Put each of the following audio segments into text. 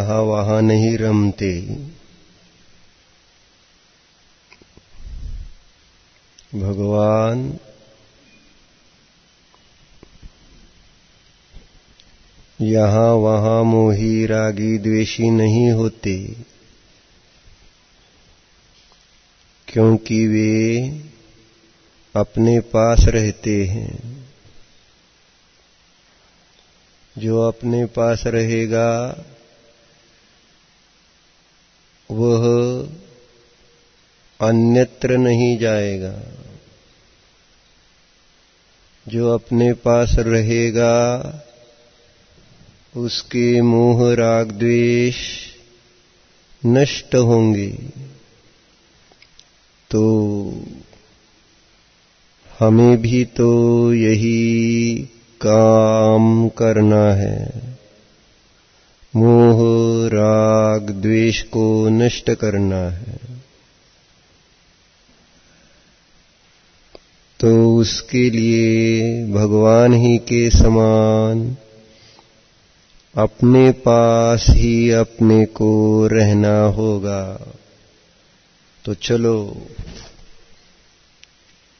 यहाँ वहाँ नहीं रमते। भगवान यहाँ वहाँ मोही रागी द्वेषी नहीं होते, क्योंकि वे अपने पास रहते हैं। जो अपने पास रहेगा वह अन्यत्र नहीं जाएगा। जो अपने पास रहेगा उसके मोह राग द्वेष नष्ट होंगे। तो हमें भी तो यही काम करना है, मोह राग द्वेष को नष्ट करना है। तो उसके लिए भगवान ही के समान अपने पास ही अपने को रहना होगा। तो चलो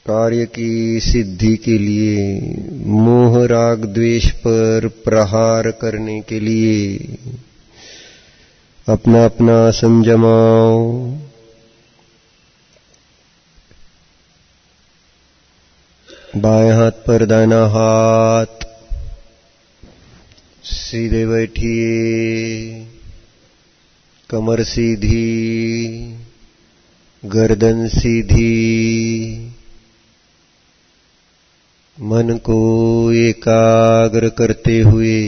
कार्य की सिद्धि के लिए, मोह राग द्वेष पर प्रहार करने के लिए अपना अपना संजमाओ। बाएं हाथ पर दाहिना हाथ, सीधे बैठिए, कमर सीधी, गर्दन सीधी, मन को एकाग्र करते हुए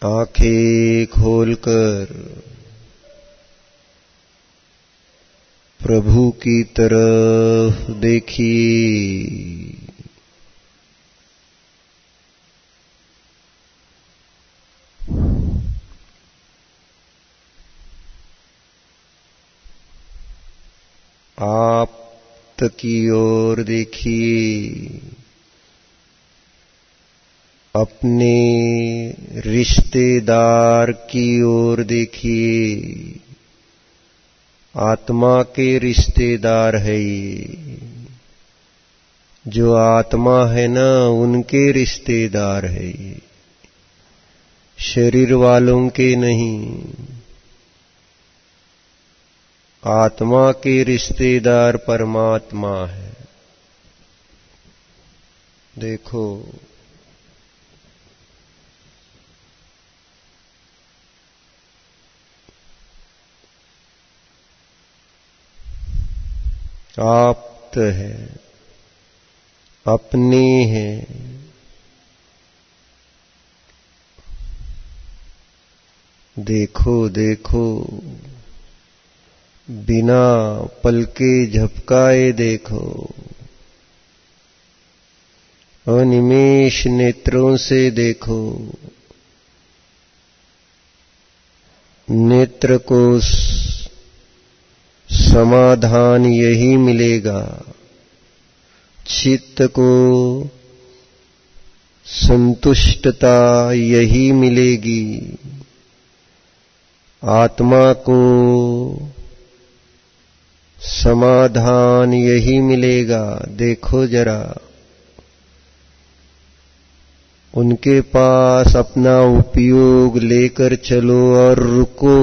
आंखें खोलकर प्रभु की तरफ देखिए। आप की ओर देखिए, अपने रिश्तेदार की ओर देखिए। आत्मा के रिश्तेदार है ये, जो आत्मा है ना उनके रिश्तेदार है ये, शरीर वालों के नहीं। आत्मा के रिश्तेदार परमात्मा है। देखो आप्त है, अपने हैं। देखो देखो, बिना पलके झपकाए देखो, अनिमेष नेत्रों से देखो। नेत्र को समाधान यही मिलेगा, चित्त को संतुष्टता यही मिलेगी, आत्मा को समाधान यही मिलेगा। देखो जरा, उनके पास अपना उपयोग लेकर चलो और रुको।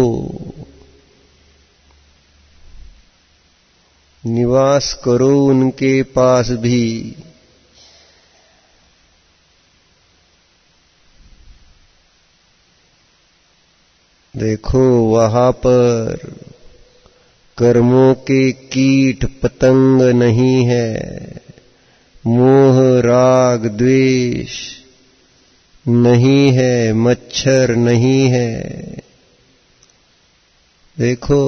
निवास करो उनके पास भी। देखो वहां पर कर्मों के कीट पतंग नहीं है, मोह राग द्वेष नहीं है, मच्छर नहीं है। देखो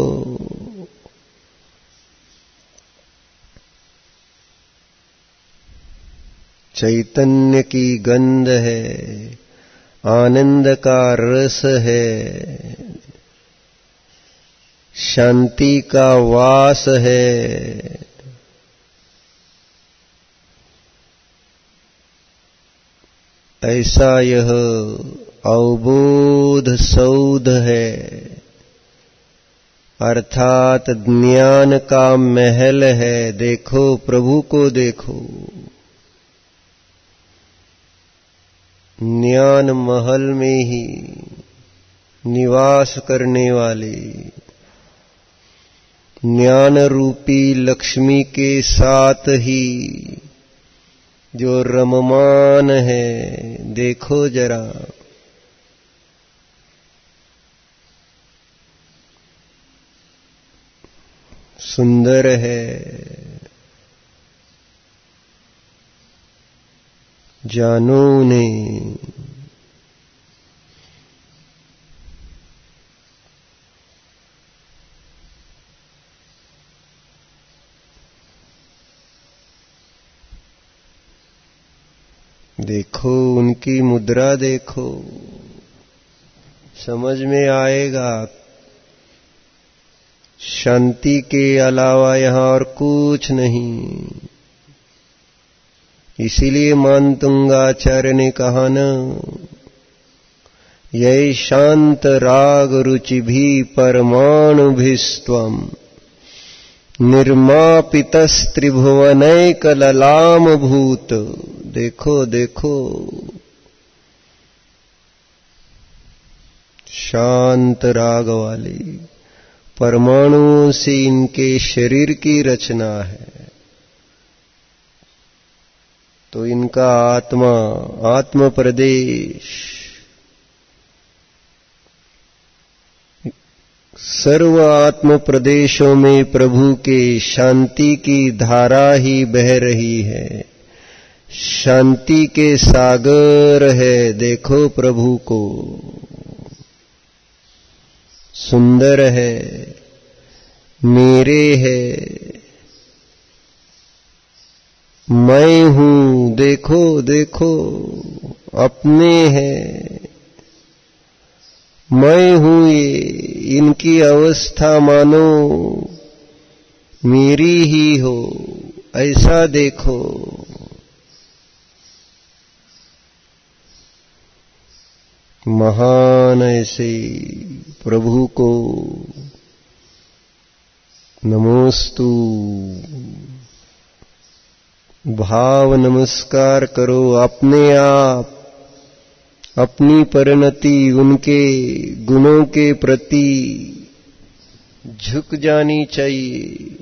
चैतन्य की गंध है, आनंद का रस है, शांति का वास है। ऐसा यह अवबोध सौध है, अर्थात ज्ञान का महल है। देखो प्रभु को देखो, ज्ञान महल में ही निवास करने वाले, ज्ञान रूपी लक्ष्मी के साथ ही जो रममान है, देखो जरा। सुंदर है, जानो ने। देखो उनकी मुद्रा देखो, समझ में आएगा। शांति के अलावा यहां और कुछ नहीं। इसीलिए मानतुंगाचार्य ने कहा न, ये शांत राग रुचि भी परमाणु भिस्त्वम निर्मापितस्त्रिभुवनैक ललाम भूत। देखो देखो, शांत राग वाली परमाणुओं से इनके शरीर की रचना है। तो इनका आत्मा, आत्म प्रदेश, सर्व आत्म प्रदेशों में प्रभु के शांति की धारा ही बह रही है। शांति के सागर है, देखो प्रभु को। सुंदर है, मेरे है, मैं हूं, देखो देखो, अपने हैं, मैं हूं। ये इनकी अवस्था मानो मेरी ही हो, ऐसा देखो। महान ऐसे प्रभु को नमोस्तु, भाव नमस्कार करो। अपने आप अपनी परिणति उनके गुणों के प्रति झुक जानी चाहिए,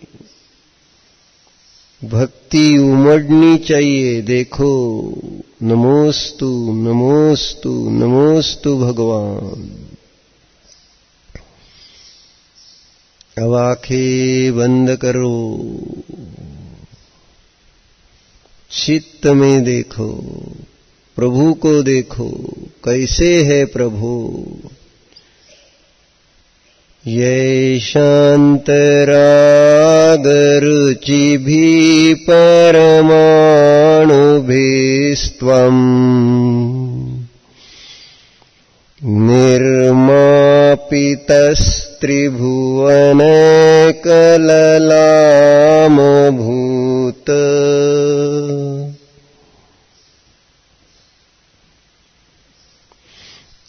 भक्ति उमड़नी चाहिए। देखो नमोस्तु नमोस्तु नमोस्तु भगवान। अब आंखें बंद करो, चित्त में देखो, प्रभु को देखो, कैसे है प्रभु। ये शांत राग रुचि भी परमाणु भीस्त्वम् निर्मापितस्त्रिभुवनैकललाम भूत।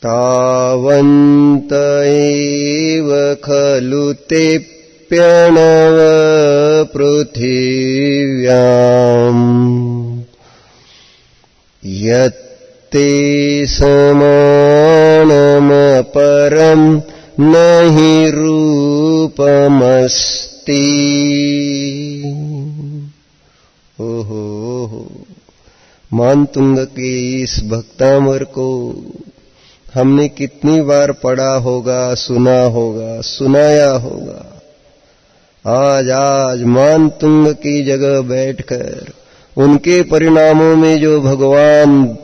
तावन्त एव खलु ते प्रणव पृथिव्याम् यत्ते समानमपरम् नहि रूपमस्ति। ओहो, मानतुंग के इस भक्तामर को हमने कितनी बार पढ़ा होगा, सुना होगा, सुनाया होगा। आज मानतुंग की जगह बैठकर उनके परिणामों में जो भगवान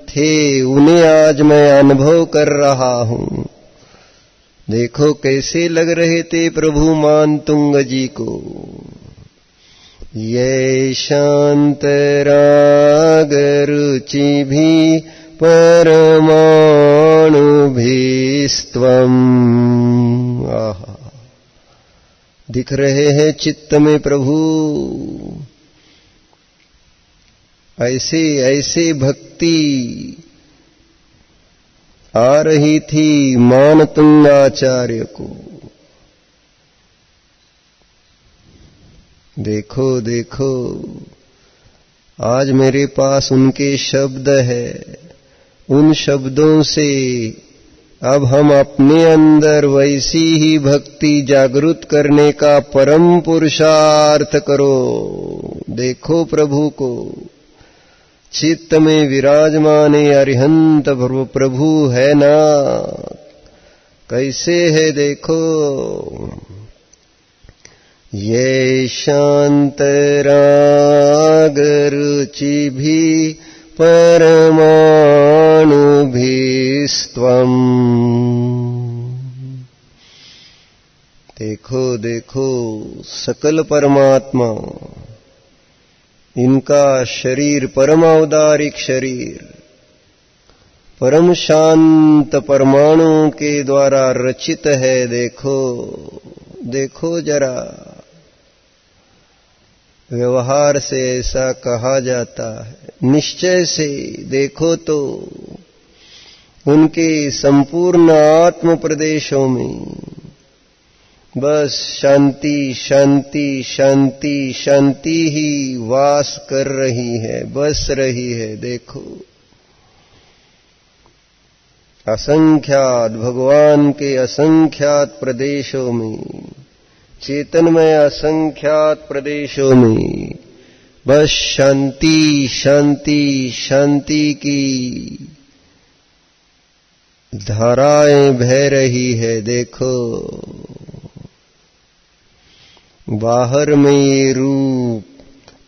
थे उन्हें आज मैं अनुभव कर रहा हूं। देखो कैसे लग रहे थे प्रभु मानतुंग जी को। ये शांत राग रुचि भी परमाणु भीस्त्वम्। आहा, दिख रहे हैं चित्त में प्रभु। ऐसे ऐसे भक्ति आ रही थी मानतुंगाचार्य को। देखो देखो, आज मेरे पास उनके शब्द है, उन शब्दों से अब हम अपने अंदर वैसी ही भक्ति जागृत करने का परम पुरुषार्थ करो। देखो प्रभु को, चित्त में विराजमान अरिहंत प्रभु है ना, कैसे है देखो। ये शांत राग रुचि भी परमाणु भीस्त्वम्। देखो देखो, सकल परमात्मा, इनका शरीर परम औदारिक शरीर, परम शांत परमाणु के द्वारा रचित है। देखो देखो जरा, व्यवहार से ऐसा कहा जाता है, निश्चय से देखो तो उनके संपूर्ण आत्म प्रदेशों में बस शांति शांति शांति शांति ही वास कर रही है, बस रही है। देखो, असंख्यात भगवान के असंख्यात प्रदेशों में, चेतनमय असंख्यात प्रदेशों में बस शांति शांति शांति की धाराएं बह रही है। देखो, बाहर में ये रूप,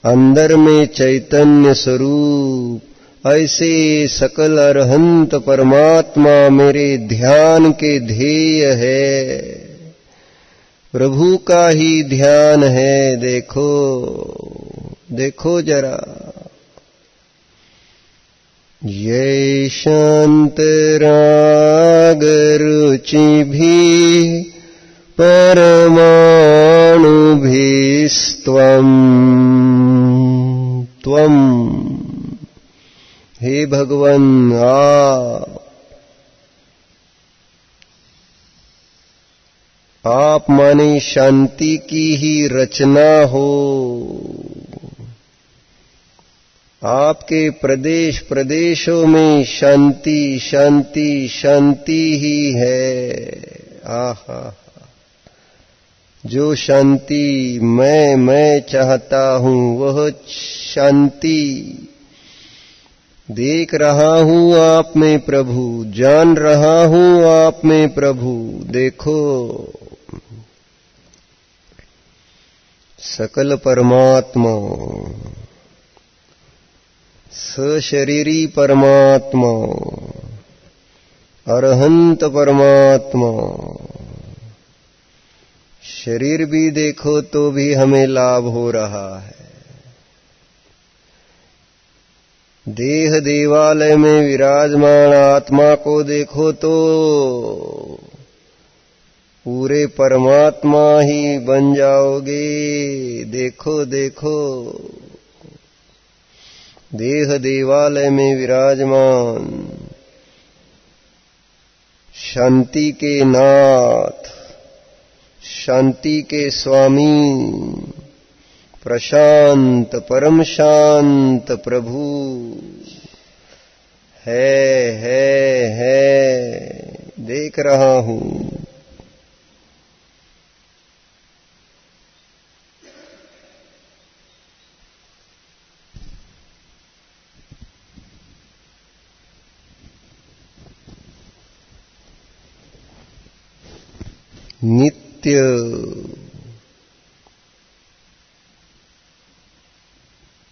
अंदर में चैतन्य स्वरूप, ऐसे सकल अरहंत परमात्मा मेरे ध्यान के ध्येय है, प्रभु का ही ध्यान है। देखो देखो जरा, ये शांत राग रुचि भी परमाणु भीस्त्वम्। त्वम्, हे भगवन आप माने शांति की ही रचना हो। आपके प्रदेश प्रदेशों में शांति शांति शांति ही है। आहा, जो शांति मैं चाहता हूँ वह शांति देख रहा हूँ आप में प्रभु, जान रहा हूँ आप में प्रभु। देखो, सकल परमात्मा, सशरीरी परमात्मा, अरहंत परमात्मा, शरीर भी देखो तो भी हमें लाभ हो रहा है। देह देवालय में विराजमान आत्मा को देखो तो पूरे परमात्मा ही बन जाओगे। देखो देखो, देह देवालय में विराजमान शांति के नाथ, शांति के स्वामी, प्रशांत परम शांत प्रभु है, देख रहा हूँ। नित्य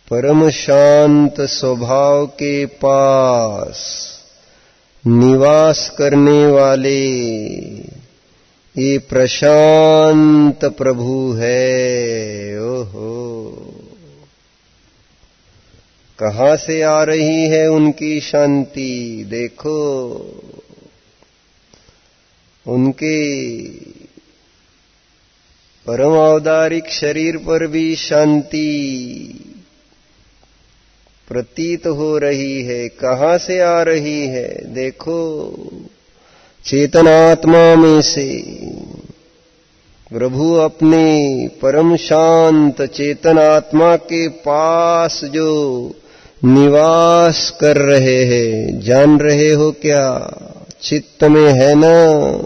परम शांत स्वभाव के पास निवास करने वाले ये प्रशांत प्रभु है। ओहो, कहाँ से आ रही है उनकी शांति। देखो, उनके परम औदारिक शरीर पर भी शांति, प्रतीत हो रही है, कहां से आ रही है? देखो, चेतनात्मा में से प्रभु अपने परम शांत चेतन आत्मा के पास जो निवास कर रहे हैं, जान रहे हो क्या? चित्त में है ना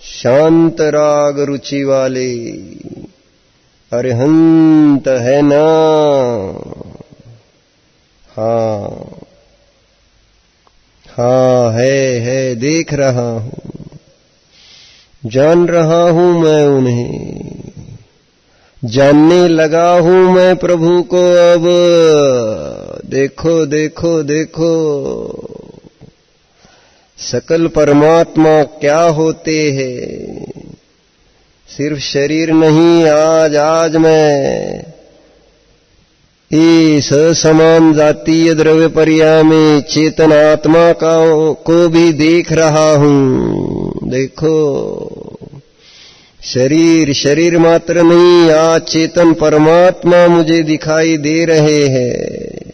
शांत राग रुचि वाले अरिहंत, है ना? हाँ हाँ, है, देख रहा हूं, जान रहा हूं मैं उन्हें, जानने लगा हूं मैं प्रभु को अब। देखो देखो देखो, सकल परमात्मा क्या होते हैं। सिर्फ शरीर नहीं, आज मैं इस समान जातीय द्रव्य पर्या में चेतन आत्मा को भी देख रहा हूं। देखो, शरीर मात्र नहीं, आज चेतन परमात्मा मुझे दिखाई दे रहे हैं।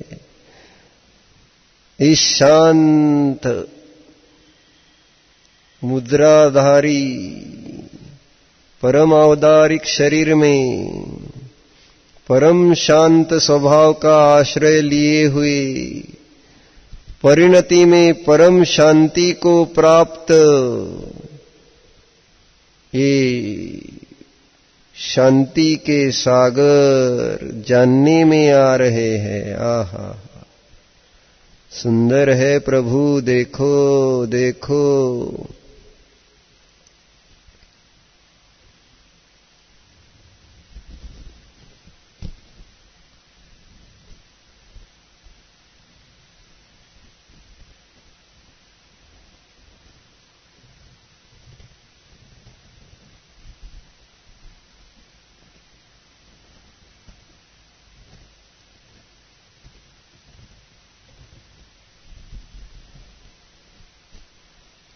इस शांत मुद्राधारी परम औदारिक शरीर में परम शांत स्वभाव का आश्रय लिए हुए परिणति में परम शांति को प्राप्त ये शांति के सागर जानने में आ रहे हैं। आहा, सुंदर है प्रभु, देखो देखो।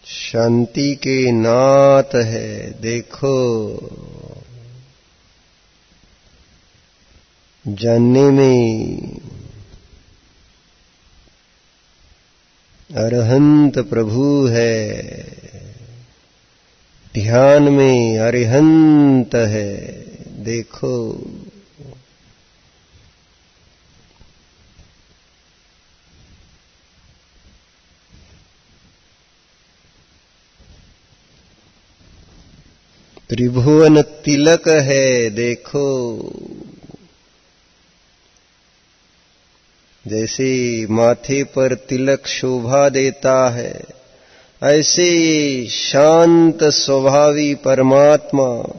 शांति के नाथ है, देखो, जानने में अरहंत प्रभु है, ध्यान में अरिहंत है। देखो, त्रिभुवन तिलक है। देखो, जैसे माथे पर तिलक शोभा देता है, ऐसे शांत स्वभावी परमात्मा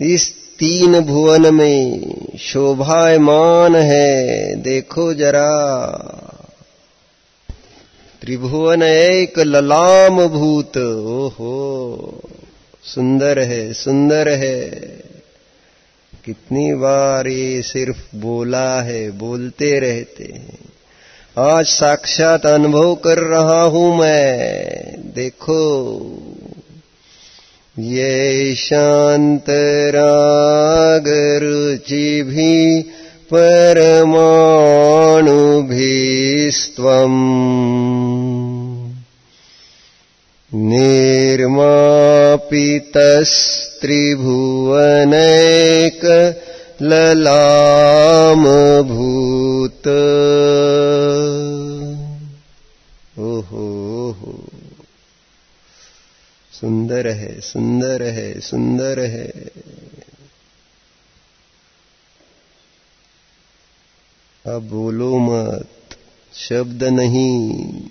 इस तीन भुवन में शोभायमान है। देखो जरा, त्रिभुवन एक ललाम भूत। ओहो, सुंदर है, सुंदर है। कितनी बार ये सिर्फ बोला है, बोलते रहते हैं। आज साक्षात अनुभव कर रहा हूं मैं। देखो, ये शांत राग रुचि भी परमाणु भीस्त्वम् निर्मापितस्त्रिभुवनैक ललाम भूत। ओहो, सुंदर है, सुंदर है, सुंदर है। अब बोलो मत, शब्द नहीं,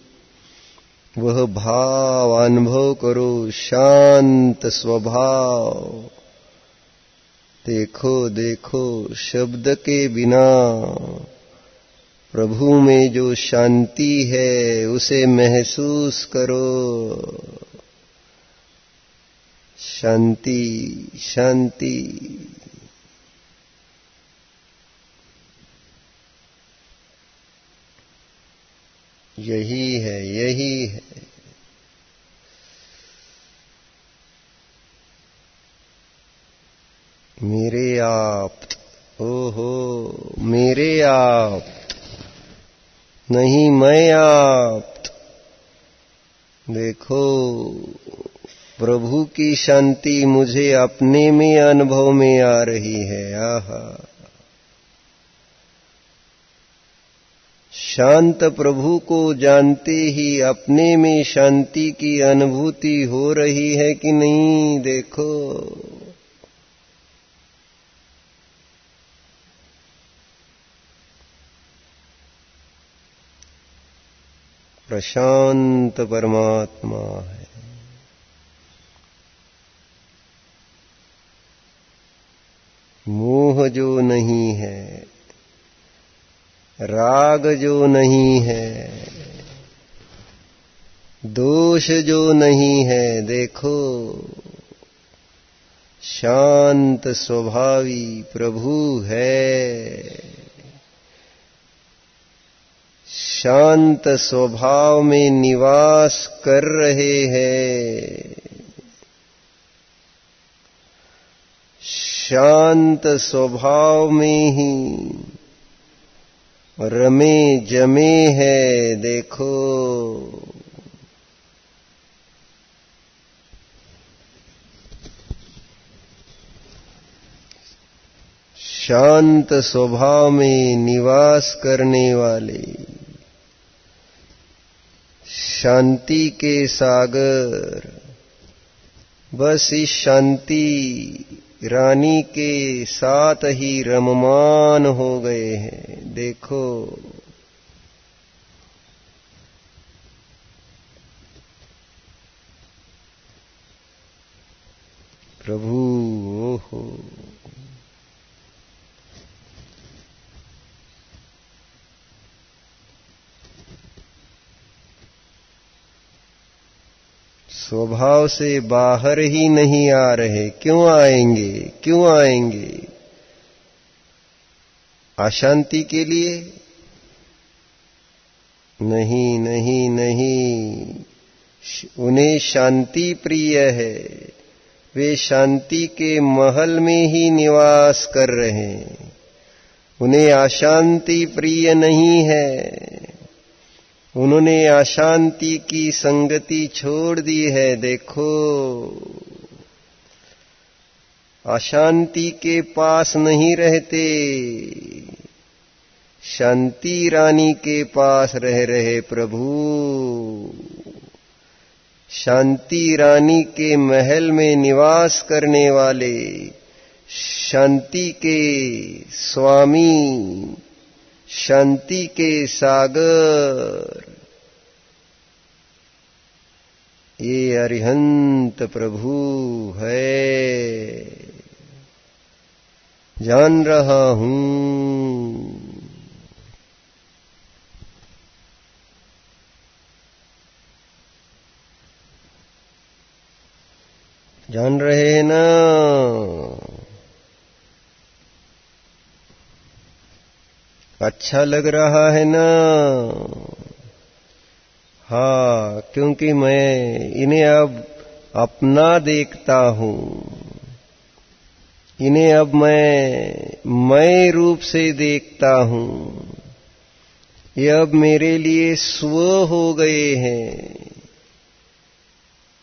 वह भाव अनुभव करो, शांत स्वभाव। देखो देखो, शब्द के बिना प्रभु में जो शांति है उसे महसूस करो। शांति, शांति। यही है, यही है। मेरे आप ओहो मेरे आप नहीं मैं आप। देखो प्रभु की शांति मुझे अपने में अनुभव में आ रही है। आहा, शांत प्रभु को जानते ही अपने में शांति की अनुभूति हो रही है कि नहीं। देखो प्रशांत परमात्मा है। मोह जो नहीं है, राग जो नहीं है, दोष जो नहीं है, देखो शांत स्वभावी प्रभु है। शांत स्वभाव में निवास कर रहे हैं। शांत स्वभाव में ही रमे जमे है। देखो शांत स्वभाव में निवास करने वाले शांति के सागर, बस इस शांति रानी के साथ ही रममान हो गए हैं। देखो प्रभु ओहो स्वभाव से बाहर ही नहीं आ रहे। क्यों आएंगे, क्यों आएंगे? अशांति के लिए? नहीं नहीं नहीं, उन्हें शांति प्रिय है। वे शांति के महल में ही निवास कर रहे हैं। उन्हें अशांति प्रिय नहीं है। उन्होंने अशांति की संगति छोड़ दी है। देखो अशांति के पास नहीं रहते, शांति रानी के पास रह रहे प्रभु। शांति रानी के महल में निवास करने वाले शांति के स्वामी, शांति के सागर, ये अरिहंत प्रभु है। जान रहा हूं, जान रहे हैं ना? अच्छा लग रहा है ना? हाँ, क्योंकि मैं इन्हें अब अपना देखता हूं। इन्हें अब मैं रूप से देखता हूं। ये अब मेरे लिए स्व हो गए हैं।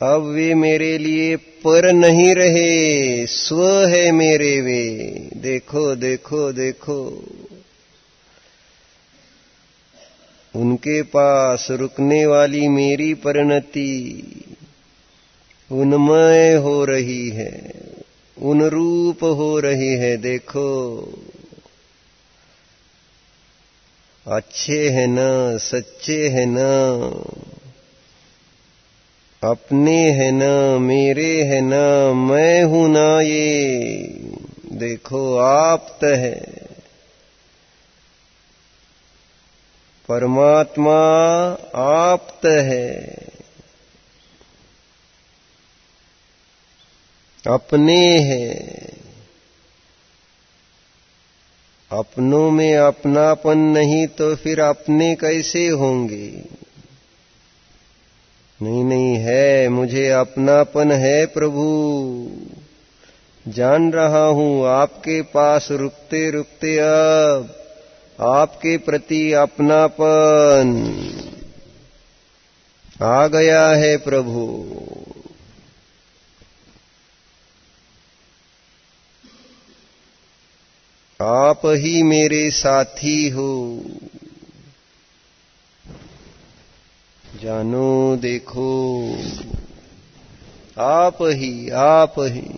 अब वे मेरे लिए पर नहीं रहे, स्व है मेरे वे। देखो देखो देखो, उनके पास रुकने वाली मेरी परिणति उन्मय हो रही है, उनरूप हो रही है। देखो अच्छे हैं ना, सच्चे हैं ना, अपने हैं ना, मेरे हैं ना, मैं हूं ना। ये देखो आप्त है। परमात्मा आप्त है। अपने हैं। अपनों में अपनापन नहीं तो फिर अपने कैसे होंगे? नहीं नहीं है, मुझे अपनापन है प्रभु। जान रहा हूं आपके पास रुकते रुकते अब आपके प्रति अपनापन आ गया है प्रभु। आप ही मेरे साथी हो। जानो देखो आप ही आप ही।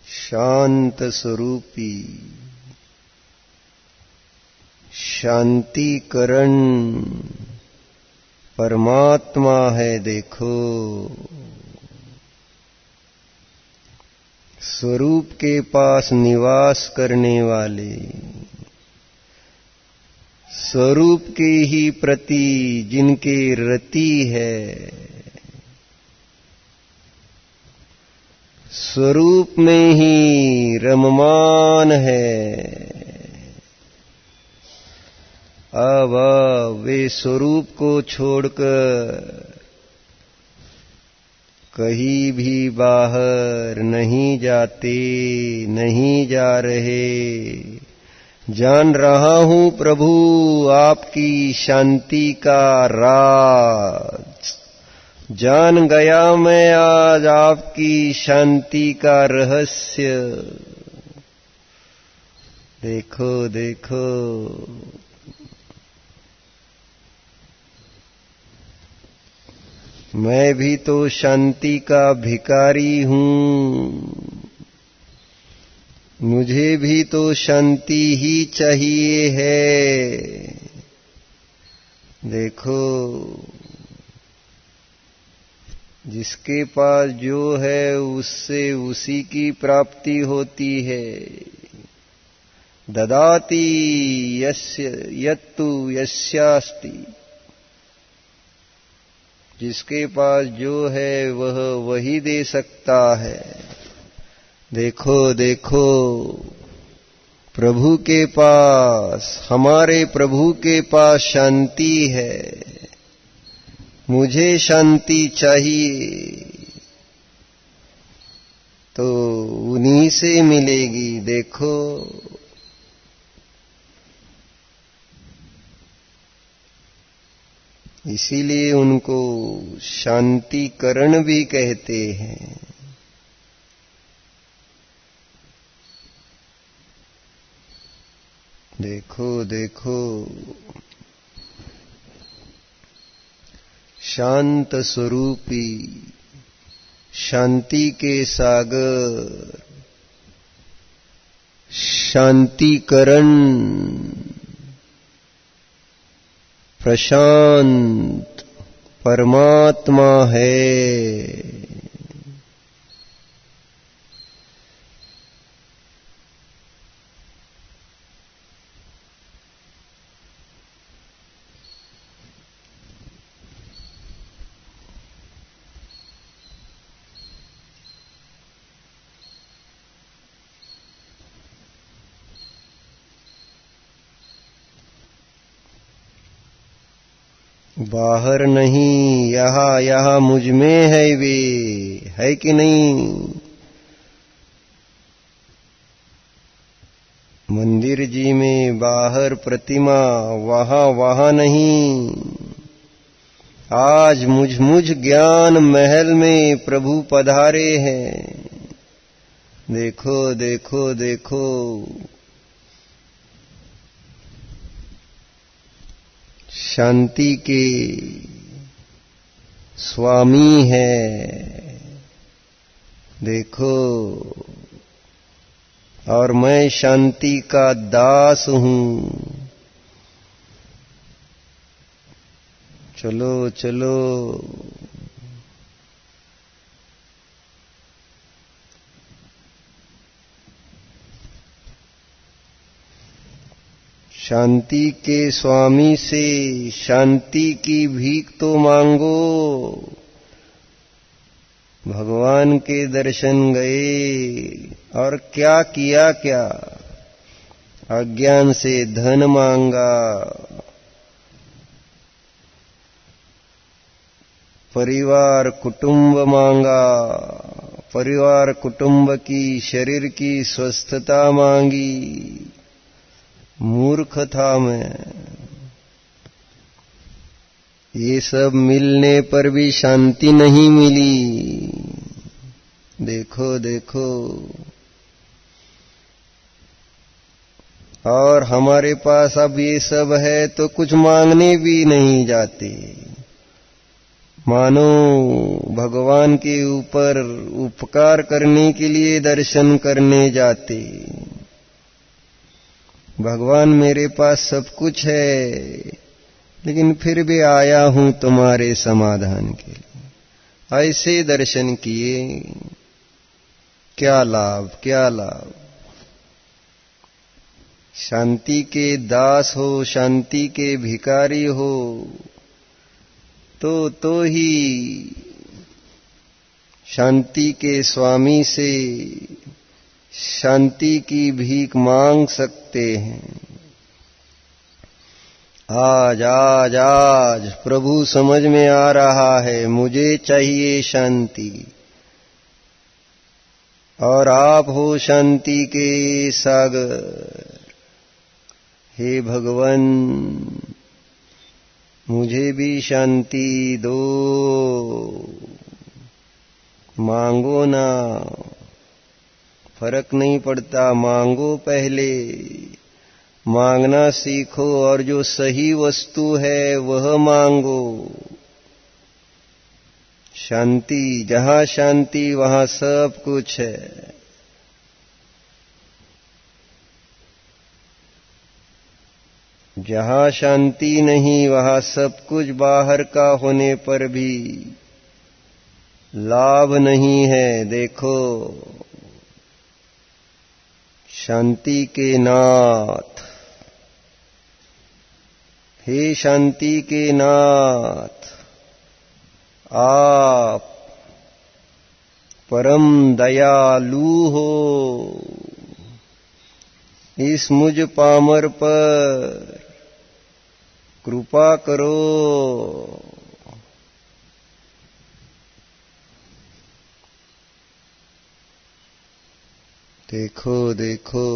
शांत स्वरूपी शांतिकरण परमात्मा है देखो। स्वरूप के पास निवास करने वाले, स्वरूप के ही प्रति जिनके रति है, स्वरूप में ही रममान है। अब वे स्वरूप को छोड़कर कहीं भी बाहर नहीं जाते, नहीं जा रहे। जान रहा हूं प्रभु आपकी शांति का राज। जान गया मैं आज आपकी शांति का रहस्य। देखो देखो मैं भी तो शांति का भिखारी हूं। मुझे भी तो शांति ही चाहिए है। देखो जिसके पास जो है उससे उसी की प्राप्ति होती है। ददाति यस्य यत्तु यस्यास्ति। जिसके पास जो है वह वही दे सकता है। देखो देखो प्रभु के पास, हमारे प्रभु के पास शांति है। मुझे शांति चाहिए तो उन्हीं से मिलेगी। देखो इसीलिए उनको शांतिकरण भी कहते हैं। देखो देखो शांत स्वरूपी शांति के सागर, शांतिकरण प्रशांत परमात्मा है। बाहर नहीं, यहाँ यहाँ मुझ में है वे, है कि नहीं। मंदिर जी में बाहर प्रतिमा, वहाँ वहाँ नहीं। आज मुझ ज्ञान महल में प्रभु पधारे हैं। देखो देखो देखो शांति के स्वामी है। देखो और मैं शांति का दास हूं। चलो चलो शांति के स्वामी से शांति की भीख तो मांगो। भगवान के दर्शन गए और क्या किया, क्या अज्ञान से धन मांगा, परिवार कुटुंब मांगा, परिवार कुटुंब की शरीर की स्वस्थता मांगी। मूर्ख था मैं। ये सब मिलने पर भी शांति नहीं मिली। देखो देखो, और हमारे पास अब ये सब है तो कुछ मांगने भी नहीं जाते, मानो भगवान के ऊपर उपकार करने के लिए दर्शन करने जाते। भगवान मेरे पास सब कुछ है, लेकिन फिर भी आया हूं तुम्हारे समाधान के लिए। ऐसे दर्शन किए, क्या लाभ, क्या लाभ। शांति के दास हो, शांति के भिखारी हो तो ही शांति के स्वामी से शांति की भीख मांग सकते हैं। आज आज आज प्रभु समझ में आ रहा है, मुझे चाहिए शांति और आप हो शांति के सागर। हे भगवान, मुझे भी शांति दो। मांगो ना, फर्क नहीं पड़ता, मांगो पहले। मांगना सीखो और जो सही वस्तु है वह मांगो। शांति, जहां शांति वहां सब कुछ है। जहां शांति नहीं वहां सब कुछ बाहर का होने पर भी लाभ नहीं है। देखो, शांति के नाथ, हे शांति के नाथ, आप परम दयालु हो। इस मुझ पामर पर कृपा करो। देखो देखो,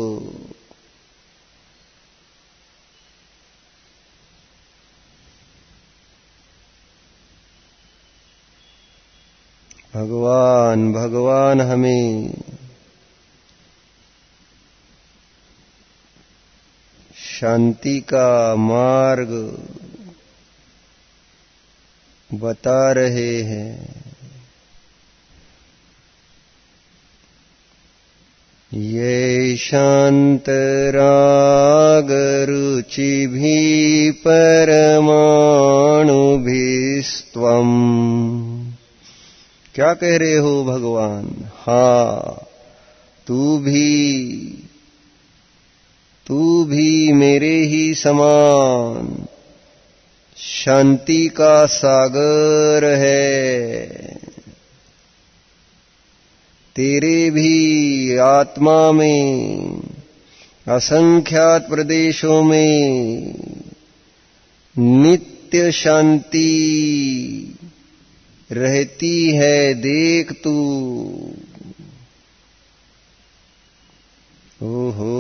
भगवान भगवान हमें शांति का मार्ग बता रहे हैं। ये शांत राग रुचि भी परमाणु भीस्त्वम्। क्या कह रहे हो भगवान? हाँ, तू भी मेरे ही समान शांति का सागर है। तेरे भी आत्मा में असंख्यात प्रदेशों में नित्य शांति रहती है। देख तू। ओहो,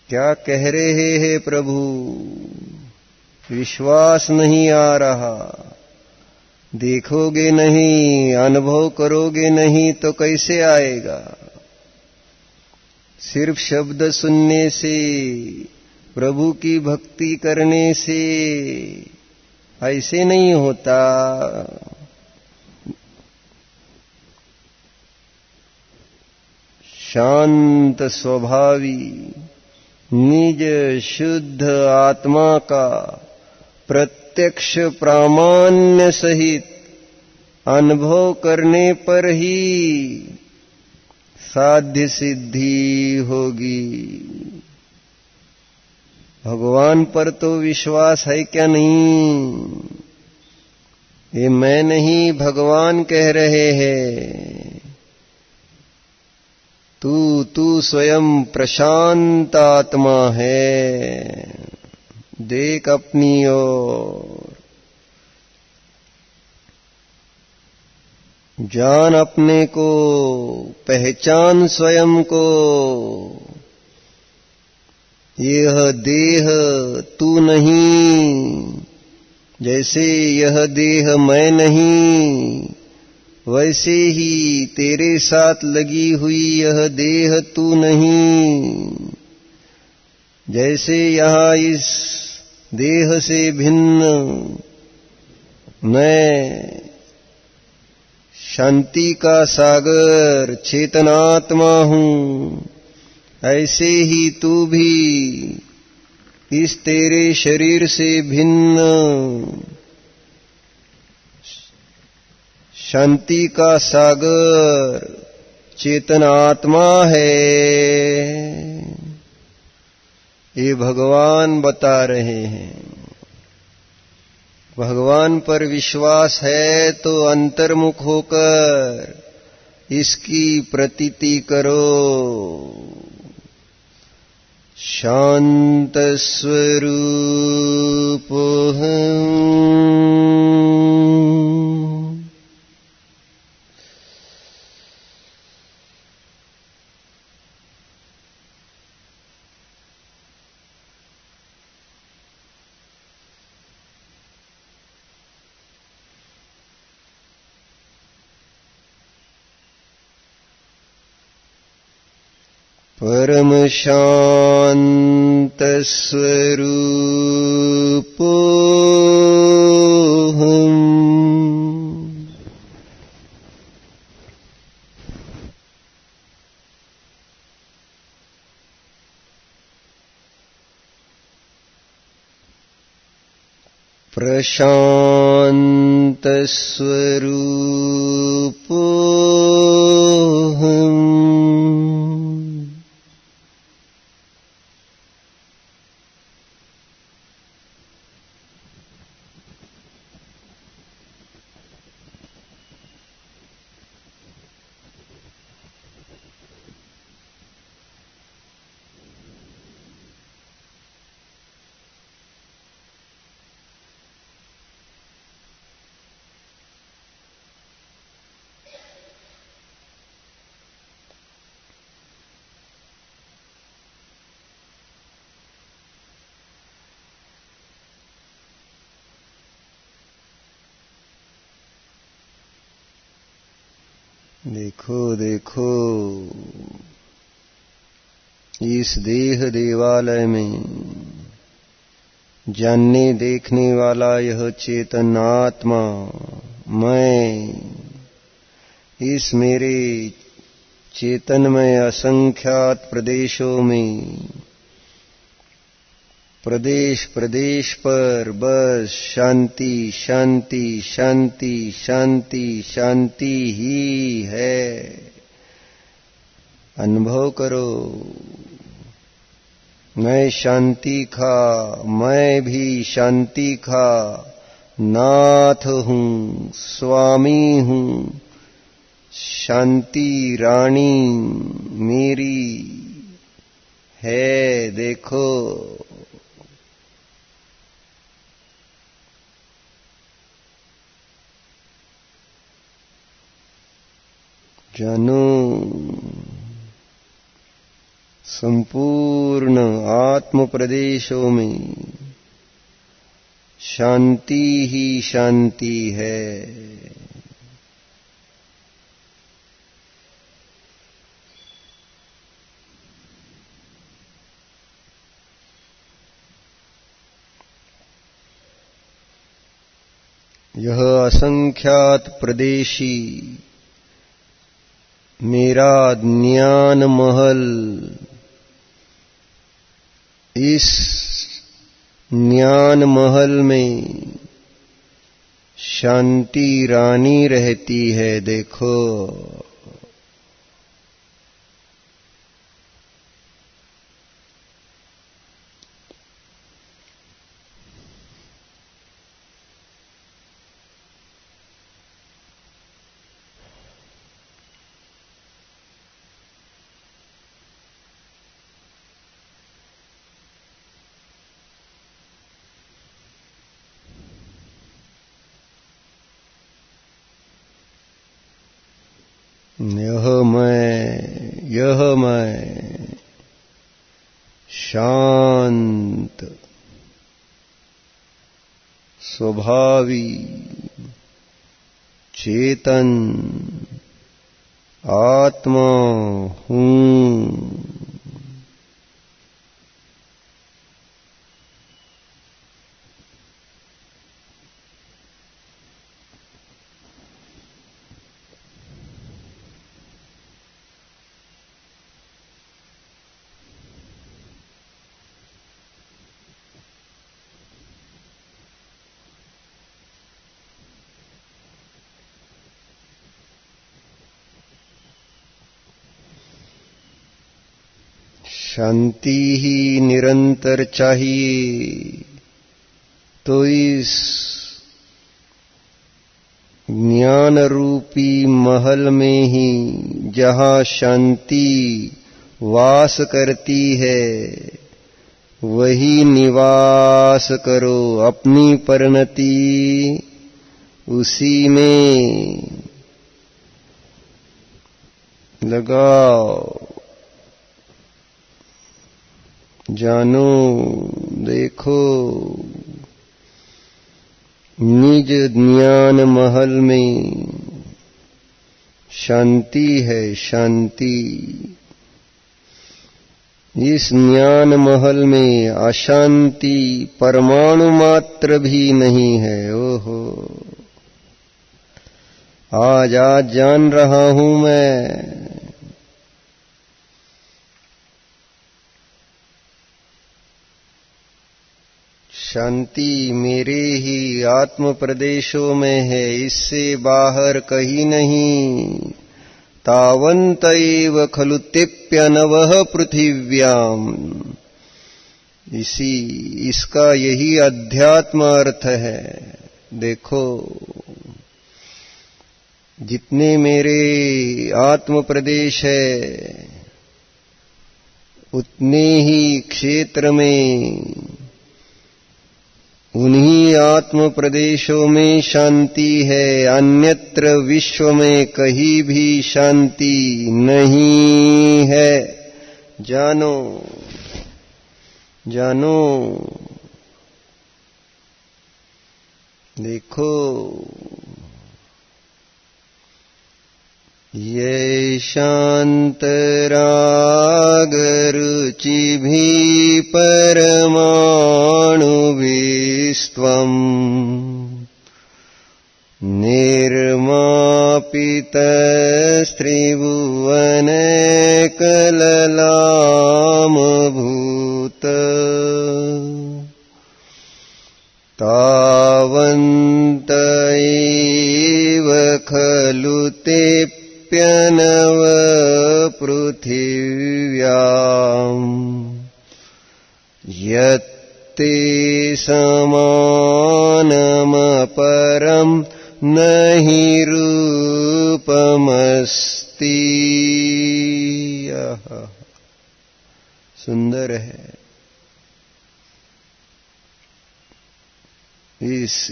क्या कह रहे हैं प्रभु? विश्वास नहीं आ रहा। देखोगे नहीं, अनुभव करोगे नहीं तो कैसे आएगा? सिर्फ शब्द सुनने से, प्रभु की भक्ति करने से ऐसे नहीं होता। शांत स्वभावी निज शुद्ध आत्मा का प्रत्यक्ष प्रामाण्य सहित अनुभव करने पर ही साध्य सिद्धि होगी। भगवान पर तो विश्वास है क्या नहीं? ये मैं नहीं, भगवान कह रहे हैं, तू स्वयं प्रशांत आत्मा है, देख अपनी ओर, जान अपने को, पहचान स्वयं को। यह देह तू नहीं, जैसे यह देह मैं नहीं, वैसे ही तेरे साथ लगी हुई यह देह तू नहीं। जैसे यहाँ इस देह से भिन्न मैं शांति का सागर चेतनात्मा हूँ, ऐसे ही तू भी इस तेरे शरीर से भिन्न शांति का सागर चेतन आत्मा है। ये भगवान बता रहे हैं। भगवान पर विश्वास है तो अंतर्मुख होकर इसकी प्रतीति करो। शांत स्वरूपोऽहम्। परम शांत स्वरूपोऽहम्। प्रशांत स्वरूपोऽहम्। देखो देखो, इस देह देवालय में जानने देखने वाला यह चेतन आत्मा मैं, इस मेरे चेतनमय असंख्यात प्रदेशों में प्रदेश प्रदेश पर बस शांति शांति शांति शांति शांति ही है। अनुभव करो, मैं शांति का, मैं भी शांति का नाथ हूँ, स्वामी हूँ। शांति रानी मेरी है। देखो जानो, संपूर्ण आत्म प्रदेशों में शांति ही शांति है। यह असंख्यात प्रदेशी मेरा ज्ञान महल, इस ज्ञान महल में शांति रानी रहती है। देखो यह मैं शांत स्वभावी चेतन आत्मा हूँ। शांति ही निरंतर चाहिए तो इस ज्ञान रूपी महल में ही जहाँ शांति वास करती है वही निवास करो, अपनी परिणति उसी में लगाओ। जानो, देखो, निज ज्ञान महल में शांति है, शांति। इस ज्ञान महल में अशांति परमाणु मात्र भी नहीं है। ओहो, आज जान रहा हूं मैं। शांति मेरे ही आत्म प्रदेशों में है, इससे बाहर कहीं नहीं। तावन्त एव खलु तेप्यनवः पृथिव्याम। इसका यही अध्यात्म अर्थ है। देखो, जितने मेरे आत्म प्रदेश है उतने ही क्षेत्र में उन्हीं आत्म प्रदेशों में शांति है। अन्यत्र विश्व में कहीं भी शांति नहीं है। जानो, जानो, देखो, ये शांत राग रुचि भी परमाणु विस्त्वम् निर्मापितस्त्रिभुवन कललामभूत तावन्त एव खलु ते प्यनव पृथिव्याम् यत्ते समानमपरम् नहि रूपमस्ति। सुंदर है। इस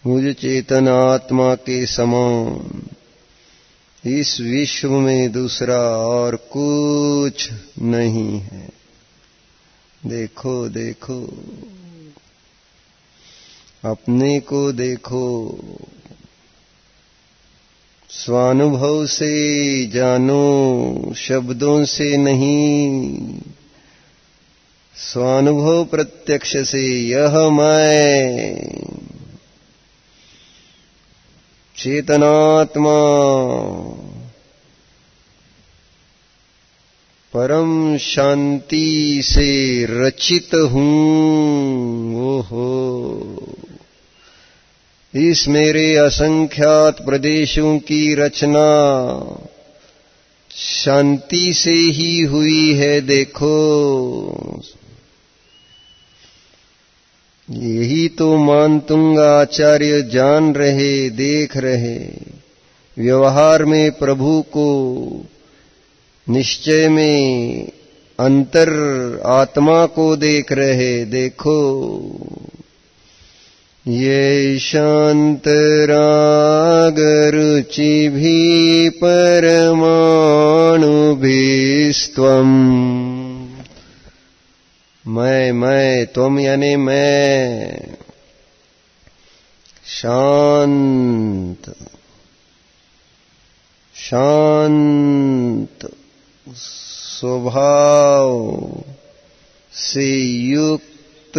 मुझ चेतन आत्मा के समान इस विश्व में दूसरा और कुछ नहीं है। देखो, देखो, अपने को देखो, स्वानुभव से जानो, शब्दों से नहीं, स्वानुभव प्रत्यक्ष से। यह मैं चेतनात्मा परम शांति से रचित हूँ। ओहो, इस मेरे असंख्यात प्रदेशों की रचना शांति से ही हुई है। देखो, यही तो मानतुंगा आचार्य जान रहे, देख रहे। व्यवहार में प्रभु को, निश्चय में अंतर आत्मा को देख रहे। देखो, ये शान्तरागरुचिभिः परमाणुभिस्त्वम् मैं त्वम यानी मैं शांत स्वभाव से युक्त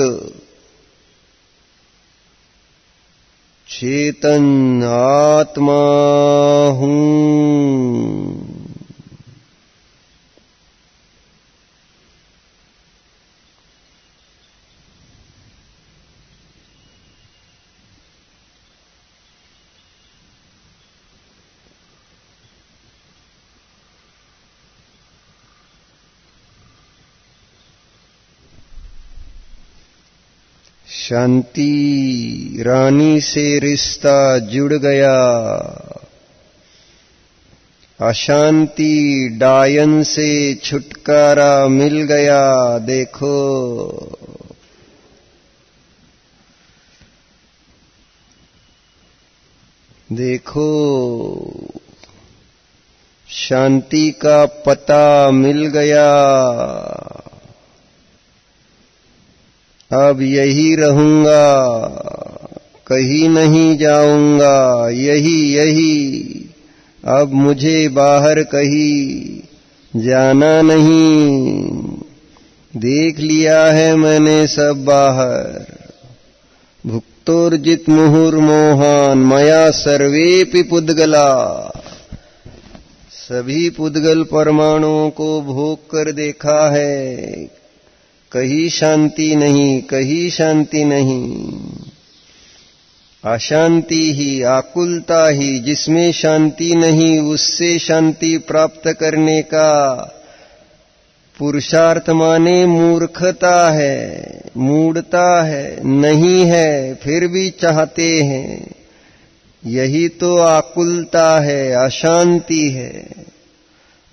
चेतन आत्मा हूँ। शांति रानी से रिश्ता जुड़ गया, अशांति डायन से छुटकारा मिल गया। देखो शांति का पता मिल गया। अब यही रहूंगा, कहीं नहीं जाऊंगा, यही अब मुझे बाहर कहीं जाना नहीं। देख लिया है मैंने सब बाहर। भुक्तोर्जित मुहुर्मोहान मया सर्वेपि पुद्गला। सभी पुद्गल परमाणुओं को भोग कर देखा है, कहीं शांति नहीं। अशांति ही, आकुलता ही, जिसमें शांति नहीं उससे शांति प्राप्त करने का पुरुषार्थ माने मूर्खता है, मूढ़ता है, नहीं है फिर भी चाहते हैं। यही तो आकुलता है, अशांति है।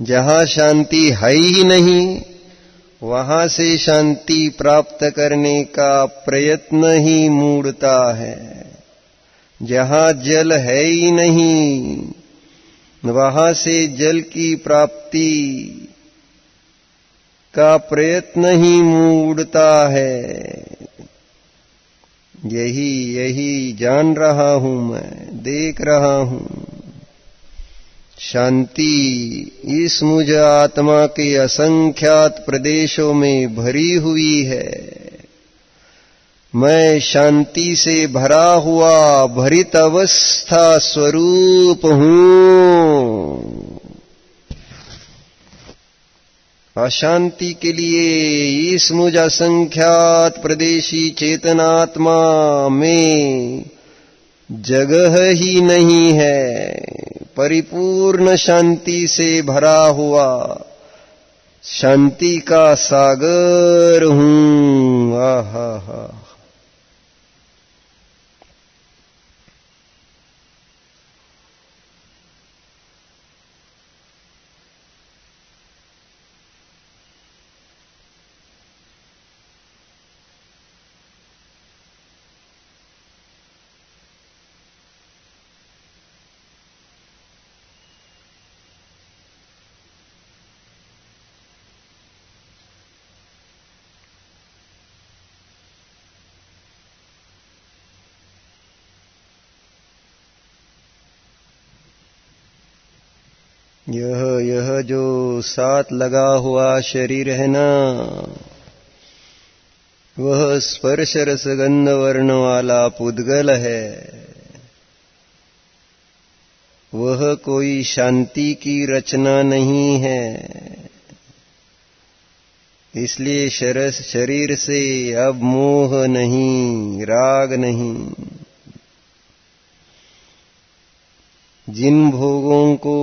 जहां शांति है ही नहीं वहां से शांति प्राप्त करने का प्रयत्न ही मूढ़ता है। जहां जल है ही नहीं वहां से जल की प्राप्ति का प्रयत्न ही मूढ़ता है। यही जान रहा हूं मैं, देख रहा हूं। शांति इस मुझ आत्मा के असंख्यात प्रदेशों में भरी हुई है। मैं शांति से भरा हुआ भरित अवस्था स्वरूप हूँ। अशांति के लिए इस मुझ असंख्यात प्रदेशी चेतनात्मा में जगह ही नहीं है। परिपूर्ण शांति से भरा हुआ शांति का सागर हूँ। आहा। यह जो साथ लगा हुआ शरीर है ना, वह स्पर्श रस गंध वर्ण वाला पुद्गल है। वह कोई शांति की रचना नहीं है। इसलिए शरीर से अब मोह नहीं, राग नहीं। जिन भोगों को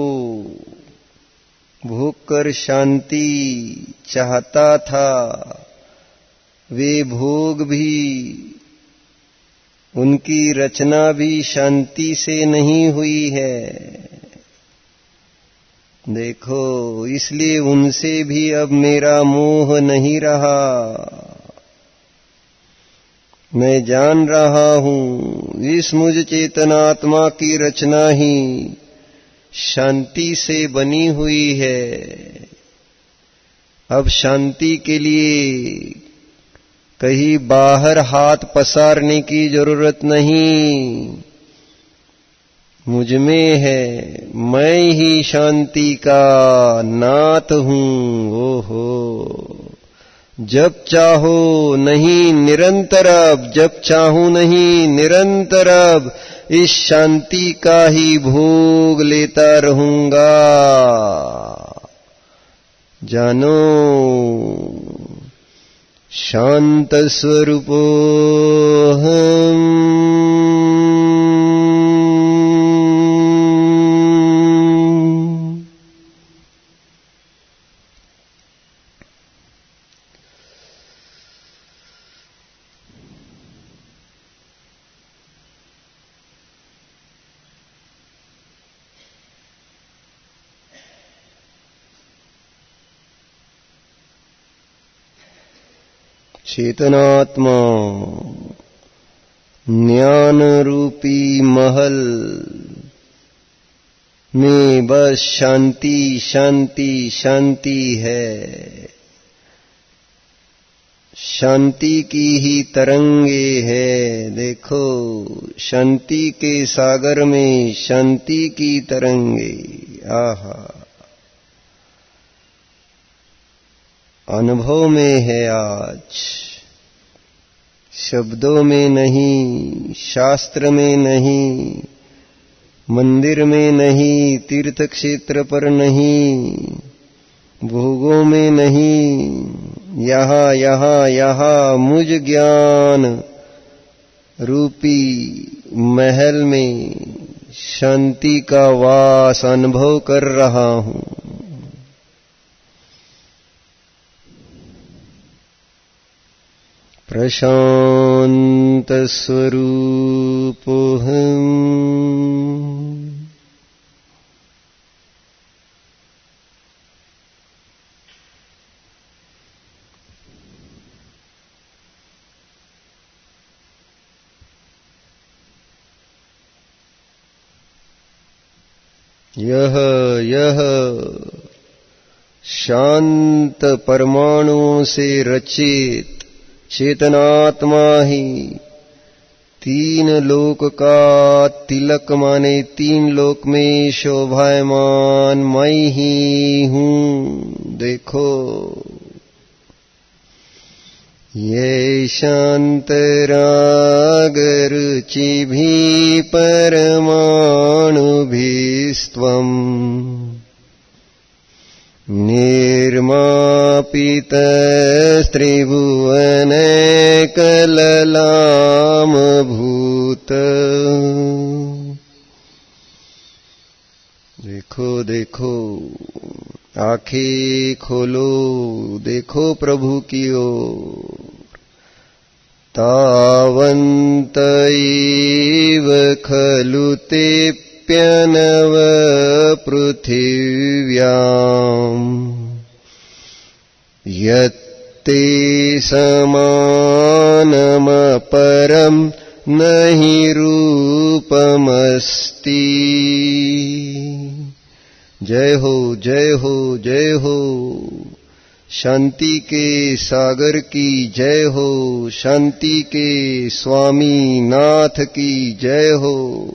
भोग कर शांति चाहता था, वे भोग भी, उनकी रचना भी शांति से नहीं हुई है। देखो, इसलिए उनसे भी अब मेरा मोह नहीं रहा। मैं जान रहा हूं इस मुझ चेतनात्मा की रचना ही शांति से बनी हुई है। अब शांति के लिए कहीं बाहर हाथ पसारने की जरूरत नहीं, मुझ में है। मैं ही शांति का नाथ हूं। ओहो, जब चाहो नहीं निरंतर, अब जब चाहूं नहीं निरंतर, अब इस शांति का ही भोग लेता रहूंगा। जानो शांत स्वरूपो हम। चेतनात्मा ज्ञान रूपी महल में बस शांति शांति शांति है। शांति की ही तरंगे है। देखो, शांति के सागर में शांति की तरंगे। आहा, अनुभव में है आज, शब्दों में नहीं, शास्त्र में नहीं, मंदिर में नहीं, तीर्थ क्षेत्र पर नहीं, भोगों में नहीं, यहाँ मुझ ज्ञान रूपी महल में शांति का वास अनुभव कर रहा हूं। प्रशांत स्वरूप हम। यह शांत परमाणुओं से रचित चेतनात्मा ही तीन लोक का तिलक माने तीन लोक में शोभायमान मैं ही हूं। देखो, ये शांत राग रुचि भी परमाणु भीस्त्वम् निर्मापित त्रिभुवन कललाम भूत। देखो देखो, आंखें खोलो, देखो प्रभु की ओर। तावन्त एव खलु तेऽप्यनव पृथिव्याम् यत्ते समानमपरम् नहि रूपमस्ति। जय हो जय हो जय हो, शांति के सागर की जय हो, शांति के स्वामी नाथ की जय हो।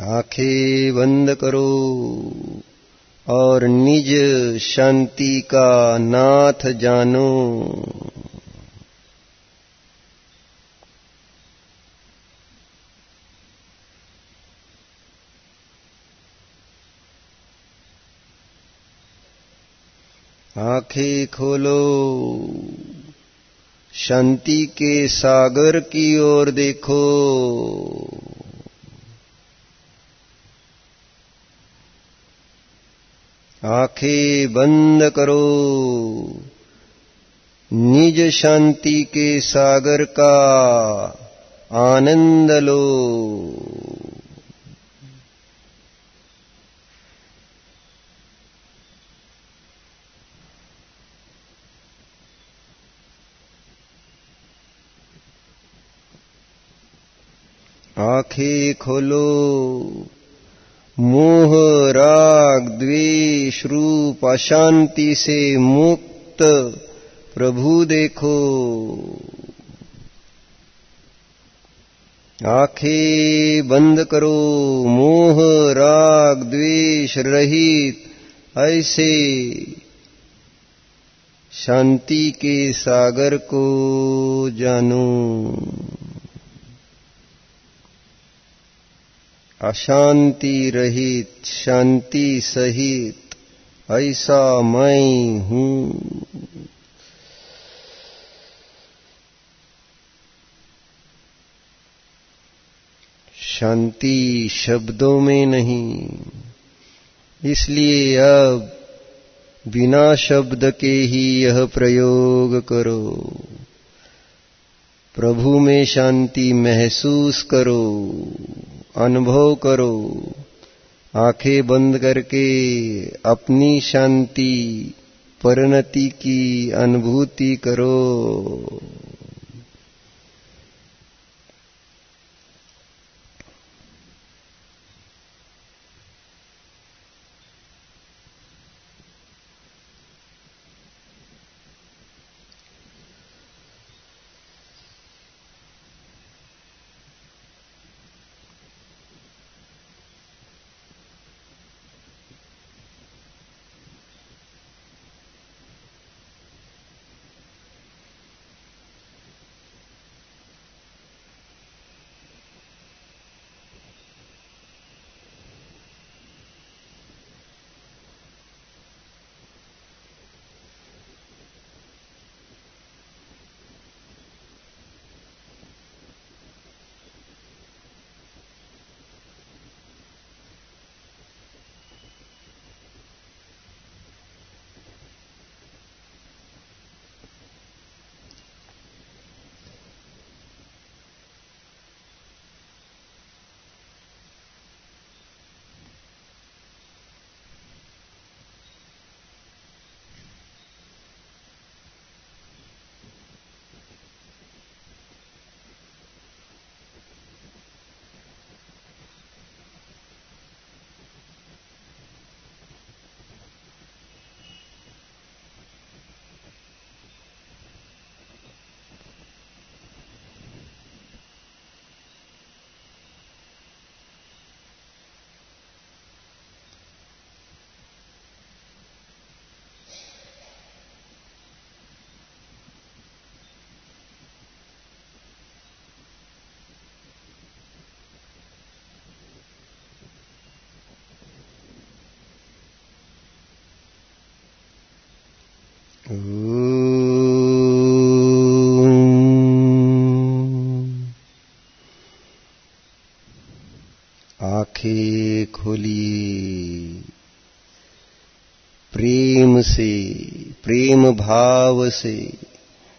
आंखें बंद करो और निज शांति का नाथ जानो। आंखें खोलो, शांति के सागर की ओर देखो। आंखें बंद करो, निज शांति के सागर का आनंद लो। आंखें खोलो, मोह राग द्वेष रूप अशांति से मुक्त प्रभु देखो। आंखें बंद करो, मोह राग द्वेष रहित ऐसे शांति के सागर को जानो। अशांति रहित शांति सहित ऐसा मैं हूँ। शांति शब्दों में नहीं, इसलिए अब बिना शब्द के ही यह प्रयोग करो। प्रभु में शांति महसूस करो, अनुभव करो। आंखें बंद करके अपनी शांति परिणति की अनुभूति करो। आंखें खोलिए, प्रेम से, प्रेम भाव से,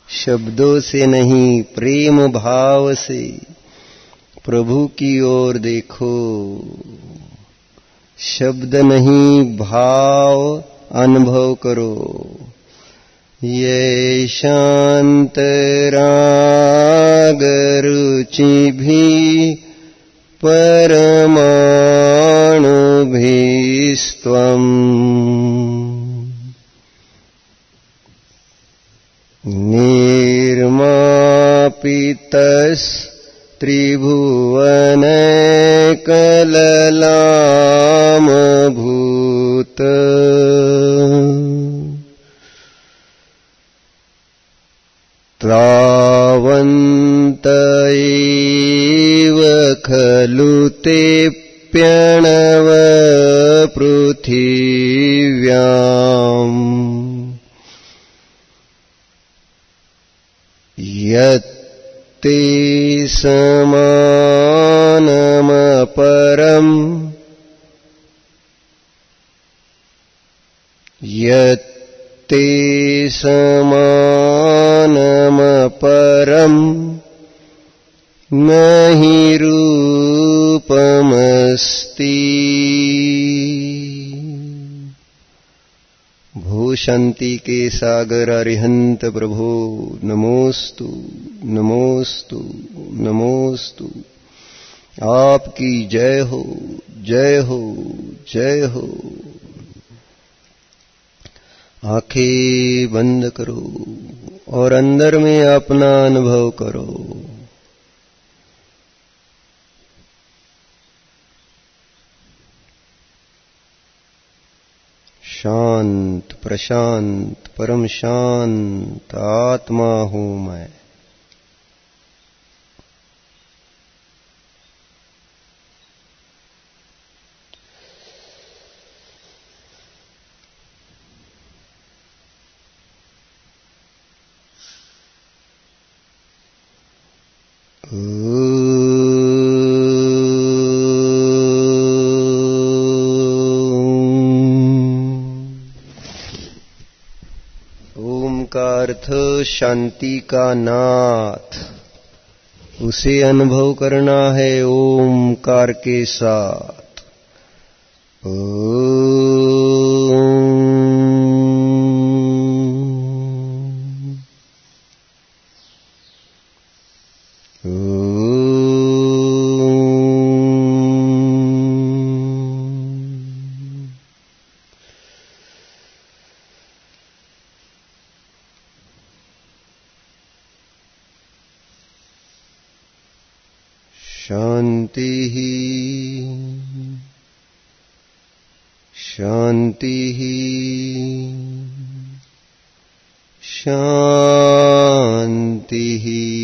शब्दों से नहीं, प्रेम भाव से प्रभु की ओर देखो। शब्द नहीं, भाव अनुभव करो। ये शांत राग रुचि भी परमाणु भीस्त्वम् निर्मापितस्त्रिभुवनैकललामभूत तावन्त एव खलु ते प्यणव पृथिव्याम् यत्ते समानमपरम् यत्ते समानमपरम् नहि रूपमस्ति। भूशांति के सागर अरिहंत प्रभो नमोस्तु नमोस्तु नमोस्तु। आपकी जय हो, जय हो, जय हो। आंखें बंद करो और अंदर में अपना अनुभव करो। शांत प्रशांत परम शांत आत्मा हूं मैं। ओम का अर्थ शांति का नाथ, उसे अनुभव करना है ओमकार के साथ। शांति ही शांति ही शांति ही।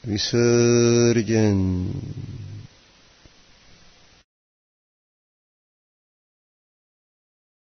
विसर्जन।